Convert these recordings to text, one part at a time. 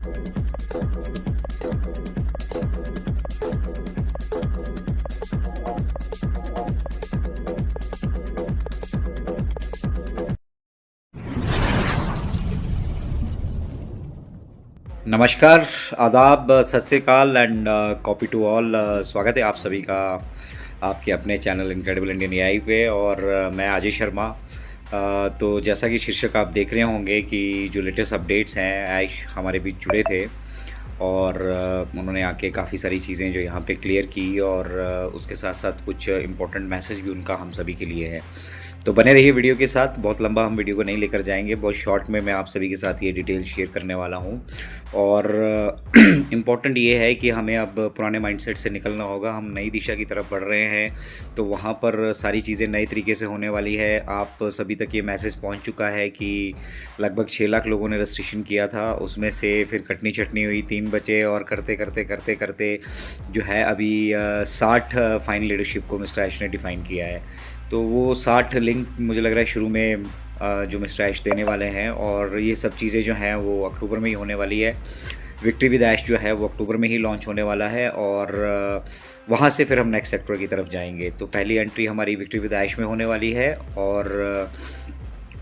नमस्कार, आदाब, सत श्री अकाल एंड कॉपी टू ऑल। स्वागत है आप सभी का आपके अपने चैनल इनक्रेडिबल इंडियन एआई पे। और मैं अजय शर्मा। तो जैसा कि शीर्षक आप देख रहे होंगे कि जो लेटेस्ट अपडेट्स हैं, आयुष हमारे बीच जुड़े थे और उन्होंने आके काफ़ी सारी चीज़ें जो यहाँ पे क्लियर की और उसके साथ साथ कुछ इम्पोर्टेंट मैसेज भी उनका हम सभी के लिए है। तो बने रहिए वीडियो के साथ। बहुत लंबा हम वीडियो को नहीं लेकर जाएंगे, बहुत शॉर्ट में मैं आप सभी के साथ ये डिटेल शेयर करने वाला हूँ। और इम्पॉर्टेंट ये है कि हमें अब पुराने माइंडसेट से निकलना होगा। हम नई दिशा की तरफ बढ़ रहे हैं, तो वहाँ पर सारी चीज़ें नए तरीके से होने वाली है। आप सभी तक ये मैसेज पहुँच चुका है कि लगभग 6 लाख लोगों ने रजिस्ट्रेशन किया था, उसमें से फिर कटनी चटनी हुई, 3 बचे और करते करते करते करते जो है अभी 60 फाइन लीडरशिप को मिस्टर ऐश ने डिफ़ाइन किया है। तो वो 60 लिंक मुझे लग रहा है शुरू में जो मिस्टर ऐश देने वाले हैं, और ये सब चीज़ें जो हैं वो अक्टूबर में ही होने वाली है। विक्ट्री विद ऐश जो है वो अक्टूबर में ही लॉन्च होने वाला है और वहाँ से फिर हम नेक्स्ट सेक्टर की तरफ जाएंगे। तो पहली एंट्री हमारी विक्ट्री विद ऐश में होने वाली है और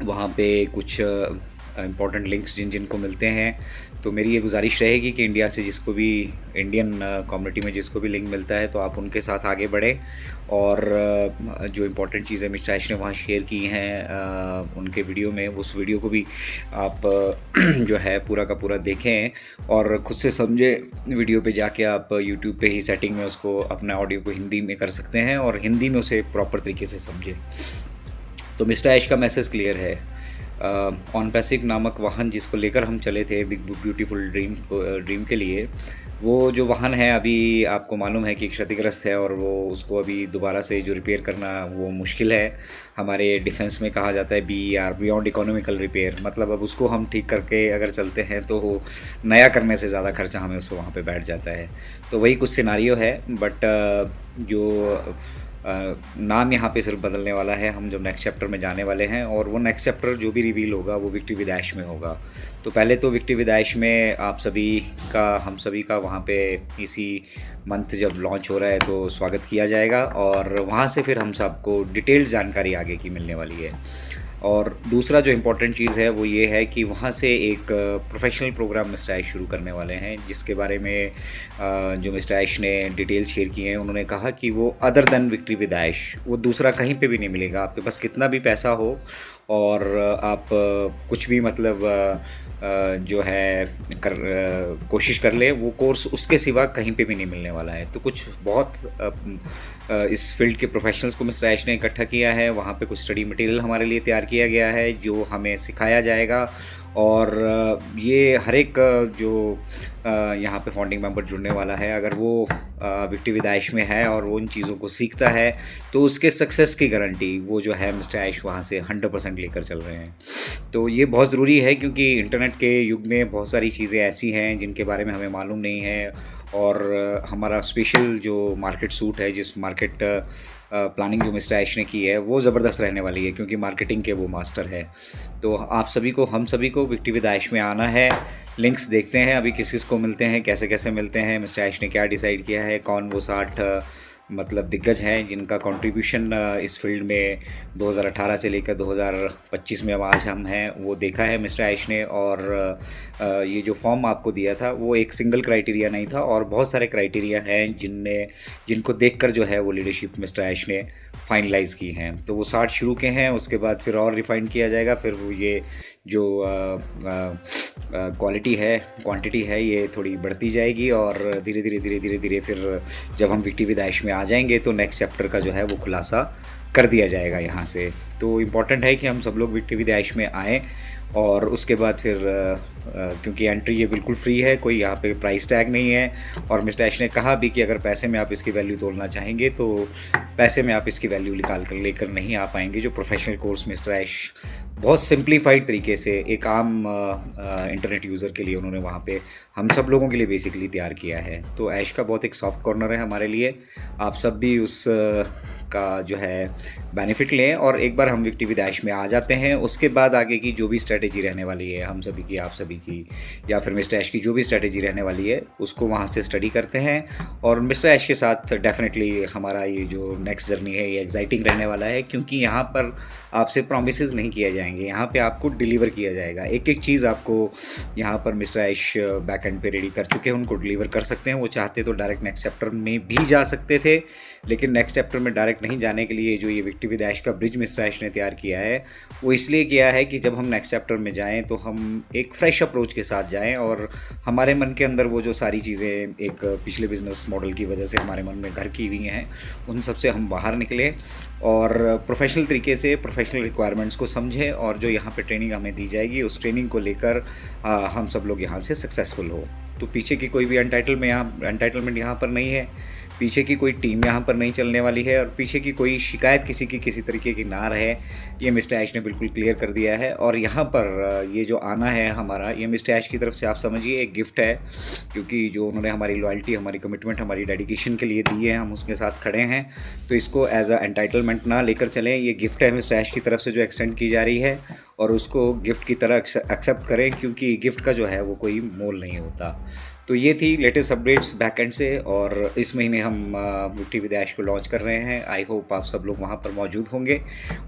वहाँ पे कुछ इम्पॉर्टेंट लिंक्स जिन जिन को मिलते हैं। तो मेरी ये गुजारिश रहेगी कि इंडिया से जिसको भी, इंडियन कम्युनिटी में जिसको भी लिंक मिलता है तो आप उनके साथ आगे बढ़ें और जो इम्पोर्टेंट चीज़ें मिस्टर ऐश ने वहाँ शेयर की हैं उनके वीडियो में, उस वीडियो को भी आप जो है पूरा का पूरा देखें और ख़ुद से समझें। वीडियो पे जाके आप यूट्यूब पे ही सेटिंग में उसको, अपना ऑडियो को हिंदी में कर सकते हैं और हिंदी में उसे प्रॉपर तरीके से समझें। तो मिस्टर ऐश का मैसेज क्लियर है। ऑन पैसिक नामक वाहन जिसको लेकर हम चले थे बिग ब्यूटीफुल ड्रीम के लिए, वो जो वाहन है अभी आपको मालूम है कि क्षतिग्रस्त है और वो उसको अभी दोबारा से जो रिपेयर करना वो मुश्किल है। हमारे डिफेंस में कहा जाता है BER, बियॉन्ड इकोनॉमिकल रिपेयर। मतलब अब उसको हम ठीक करके अगर चलते हैं तो नया करने से ज़्यादा खर्चा हमें उसको वहाँ पे बैठ जाता है। तो वही कुछ सिनारियो है, बट जो नाम यहाँ पे सिर्फ बदलने वाला है। हम जब नेक्स्ट चैप्टर में जाने वाले हैं और वो नेक्स्ट चैप्टर जो भी रिवील होगा वो विक्ट्री विद ऐश में होगा। तो पहले तो विक्ट्री विद ऐश में आप सभी का, हम सभी का वहाँ पे इसी मंथ जब लॉन्च हो रहा है तो स्वागत किया जाएगा और वहाँ से फिर हम सबको डिटेल्ड जानकारी आगे की मिलने वाली है। और दूसरा जो इम्पोर्टेंट चीज़ है वो ये है कि वहाँ से एक प्रोफेशनल प्रोग्राम मिस्टर ऐश शुरू करने वाले हैं, जिसके बारे में जो मिस्टर ऐश ने डिटेल शेयर की हैं। उन्होंने कहा कि वो अदर देन विक्ट्री विद ऐश वो दूसरा कहीं पे भी नहीं मिलेगा। आपके पास कितना भी पैसा हो और आप कुछ भी मतलब जो है कोशिश कर ले, वो कोर्स उसके सिवा कहीं पे भी नहीं मिलने वाला है। तो कुछ बहुत इस फील्ड के प्रोफेशनल्स को मिस्टर ऐश ने इकट्ठा किया है। वहाँ पे कुछ स्टडी मटेरियल हमारे लिए तैयार किया गया है जो हमें सिखाया जाएगा और ये हर एक जो यहाँ पे फाउंडिंग मेंबर जुड़ने वाला है, अगर वो विक्ट्री विद ऐश में है और वो उन चीज़ों को सीखता है तो उसके सक्सेस की गारंटी वो जो है मिस्टर ऐश वहाँ से 100% लेकर चल रहे हैं। तो ये बहुत ज़रूरी है क्योंकि इंटरनेट के युग में बहुत सारी चीज़ें ऐसी हैं जिनके बारे में हमें मालूम नहीं है और हमारा स्पेशल जो मार्केट सूट है, जिस मार्केट प्लानिंग जो मिस्टर ऐश ने की है वो ज़बरदस्त रहने वाली है क्योंकि मार्केटिंग के वो मास्टर है। तो आप सभी को, हम सभी को विक्ट्री विद ऐश में आना है। लिंक्स देखते हैं अभी किस किस को मिलते हैं, कैसे कैसे मिलते हैं, मिस्टर ऐश ने क्या डिसाइड किया है, कौन वो 60 मतलब दिग्गज हैं जिनका कंट्रीब्यूशन इस फील्ड में 2018 से लेकर 2025 में अब आज हम हैं वो देखा है मिस्टर ऐश ने। और ये जो फॉर्म आपको दिया था वो एक सिंगल क्राइटेरिया नहीं था और बहुत सारे क्राइटेरिया हैं जिनको देखकर जो है वो लीडरशिप मिस्टर ऐश ने फाइनलाइज़ की हैं। तो वो 60 शुरू के हैं, उसके बाद फिर और रिफ़ाइन किया जाएगा। फिर वो ये जो क्वालिटी है, क्वांटिटी है, ये थोड़ी बढ़ती जाएगी और धीरे धीरे धीरे धीरे धीरे फिर जब हम विक्ट्री विद ऐश में आ जाएंगे तो नेक्स्ट चैप्टर का जो है वो खुलासा कर दिया जाएगा यहाँ से। तो इम्पॉर्टेंट है कि हम सब लोग विक्ट्री विद ऐश में आएँ और उसके बाद फिर क्योंकि एंट्री ये बिल्कुल फ्री है, कोई यहाँ पे प्राइस टैग नहीं है। और मिस्टर ऐश ने कहा भी कि अगर पैसे में आप इसकी वैल्यू तोलना चाहेंगे तो पैसे में आप इसकी वैल्यू निकाल कर लेकर नहीं आ पाएंगे। जो प्रोफेशनल कोर्स मिस्टर ऐश बहुत सिंप्लीफाइड तरीके से एक आम इंटरनेट यूज़र के लिए उन्होंने वहाँ पे हम सब लोगों के लिए बेसिकली तैयार किया है। तो ऐश का बहुत एक सॉफ्ट कॉर्नर है हमारे लिए, आप सब भी उस का जो है बेनिफिट लें। और एक बार हम विक्ट्री विद ऐश में आ जाते हैं उसके बाद आगे की जो भी स्ट्रेटेजी रहने वाली है हम सभी की, आप सभी अभी की या फिर मिस्टर ऐश की जो भी स्ट्रैटेजी रहने वाली है उसको वहाँ से स्टडी करते हैं। और मिस्टर ऐश के साथ डेफिनेटली हमारा ये जो नेक्स्ट जर्नी है ये एक्साइटिंग रहने वाला है, क्योंकि यहाँ पर आपसे प्रॉमिसेस नहीं किए जाएंगे, यहाँ पे आपको डिलीवर किया जाएगा। एक एक चीज़ आपको यहाँ पर मिस्टर ऐश बैक एंड पे रेडी कर चुके हैं, उनको डिलीवर कर सकते हैं। वो चाहते तो डायरेक्ट नेक्स्ट चैप्टर में भी जा सकते थे, लेकिन नेक्स्ट चैप्टर में डायरेक्ट नहीं जाने के लिए जो ये विक्ट्री विद ऐश का ब्रिज मिस्टर ऐश ने तैयार किया है वो इसलिए किया है कि जब हम नेक्स्ट चैप्टर में जाएं तो हम एक फ्रेश अप्रोच के साथ जाएं और हमारे मन के अंदर वो जो सारी चीज़ें एक पिछले बिजनेस मॉडल की वजह से हमारे मन में घर की हुई हैं उन सब से हम बाहर निकले और प्रोफेशनल तरीके से प्रोफेशनल रिक्वायरमेंट्स को समझें और जो यहाँ पे ट्रेनिंग हमें दी जाएगी उस ट्रेनिंग को लेकर हम सब लोग यहाँ से सक्सेसफुल हो। तो पीछे की कोई भी एंटाइटलमेंट यहाँ पर नहीं है, पीछे की कोई टीम यहाँ पर नहीं चलने वाली है और पीछे की कोई शिकायत किसी तरीके की ना रहे, ये मिस्टर ऐश ने बिल्कुल क्लियर कर दिया है। और यहाँ पर ये जो आना है हमारा, ये मिस्टर ऐश की तरफ से आप समझिए एक गिफ्ट है, क्योंकि जो उन्होंने हमारी लॉयल्टी, हमारी कमिटमेंट, हमारी डेडिकेशन के लिए दी है, हम उसके साथ खड़े हैं। तो इसको एज अ एंटाइटलमेंट ना लेकर चलें, ये गिफ्ट है मिस्टर ऐश की तरफ से जो एक्सटेंड की जा रही है और उसको गिफ्ट की तरह एक्सेप्ट करें, क्योंकि गिफ्ट का जो है वो कोई मोल नहीं होता। तो ये थी लेटेस्ट अपडेट्स बैकएंड से और इस महीने हम विक्ट्री विद ऐश को लॉन्च कर रहे हैं। आई होप आप सब लोग वहाँ पर मौजूद होंगे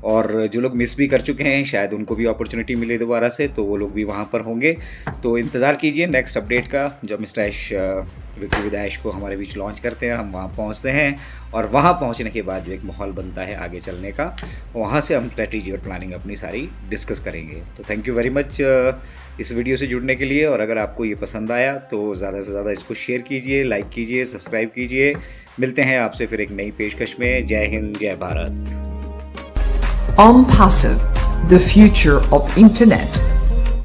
और जो लोग मिस भी कर चुके हैं शायद उनको भी अपॉर्चुनिटी मिले दोबारा से, तो वो लोग भी वहाँ पर होंगे। तो इंतज़ार कीजिए नेक्स्ट अपडेट का, जब मिस्टर ऐश विक्ट्री विद ऐश को हमारे बीच लॉन्च करते हैं, हम वहाँ पहुँचते हैं और वहाँ पहुँचने के बाद जो एक माहौल बनता है आगे चलने का, वहाँ से हम स्ट्रेटेजी और प्लानिंग अपनी सारी डिस्कस करेंगे। तो थैंक यू वेरी मच इस वीडियो से जुड़ने के लिए, और अगर आपको ये पसंद आया तो ज़्यादा से ज़्यादा इसको शेयर कीजिए, लाइक कीजिए, सब्सक्राइब कीजिए। मिलते हैं आपसे फिर एक नई पेशकश में। जय हिंद, जय Bharat. OnPassive, the future of internet.